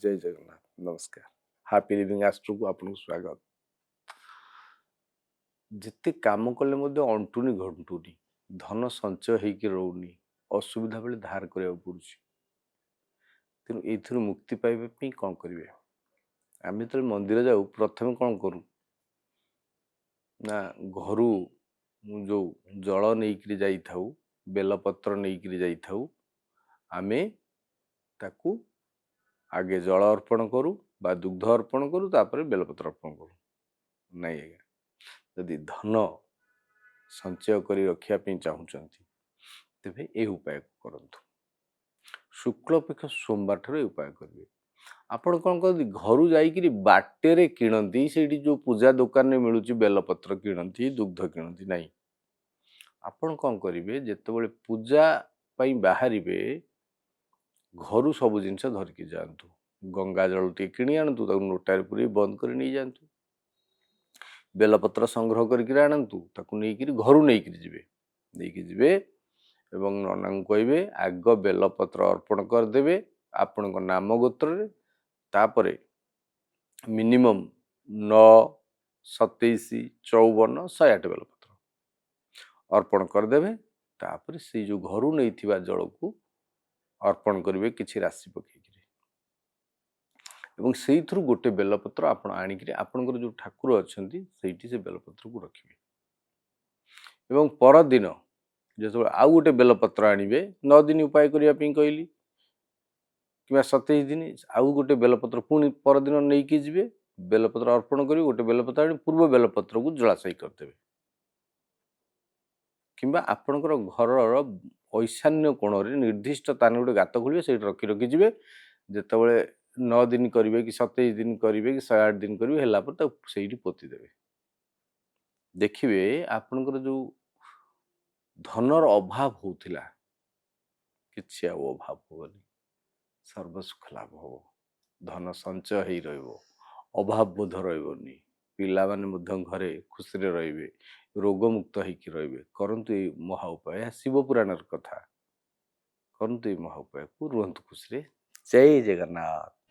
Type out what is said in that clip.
जय जगन्नाथ नमस्कार happy living astro को आपको स्वागत। जिते काम कले अंटुनी घंटुनी धन संचय होकर रोनी असुविधा बेले धार करा पड़ुछि। तेणु ये मुक्ति पाइबा कौन करेंगे आम जो मंदिर जाऊ प्रथम कौन करूँ ना घर जो जल नहीं जाऊ बेलपत्र नहीं जाऊ आमे ताकू आगे जल अर्पण करूँ बा दुग्ध अर्पण करूँ तापर बेलपत्र अर्पण करूँ नहीं आज्ञा यदि धन संचय कर रखापी चाहूँगी तेरे ये उपाय करंतु। शुक्ल पक्ष सोमवार ठार उपाय करेंगे। आपण कौन करती घर जाकि बाटेरे किणती से जो पूजा दुकान में मिलूँ बेलपत्र किणती दुग्ध किणती नहीं आपण कौन करेंगे जिते पूजा बाहर घर सब जिनस धरिकी जातु गंगा जल टे कि आणतु नोटार पूरी बंद कर नहीं जातु बेलपत्र संग्रह करके आणतु ताकू नहीं घर नहीं जी एवं नना कहे आग बेलपत्र अर्पण करदे आपण नाम गोत्र तापर मिनिमम 9 27 54 108 बेलपत्र अर्पण करदे तापर से जो घर नहीं जल को अर्पण करेंगे किसी राशि पकईकि से गोटे बेलपत्र आप आणिक आपणकर जो ठाकुर अच्छा से बेलपत्र को रखिए एवं परदिन जो आउ गोटे बेलपत्र आणवे 9 दिन उपाय करने कहली कि 27 दिन आउ गोटे बेलपत्र पुणी परदिन नहीं कि जी बेलपत्र अर्पण करेंगे गोटे बेलपत्र आनी पूर्व बेलपत्र को जलाशय करदे किंबा आपणकर घर ईशान्य कोण निर्दिष्ट स्थान गोटे गात खोलिए से रखी रखी जी जिते 9 दिन करेंगे कि 27 दिन करेंगे कि 108 दिन करेंगे से पोती देवे देखिए आपणकर जो धनर अभाव होता कि अभाव होनी सर्वसुख लाभ हो धन संचय हो अभाव बोध रही पिला माने घरे खुशी रे रोगमुक्त होकर रे करंतु ये महा उपाय शिव पुराण कथा करंतु ये महा उपाय को रुहतु खुशी। जय जगन्नाथ।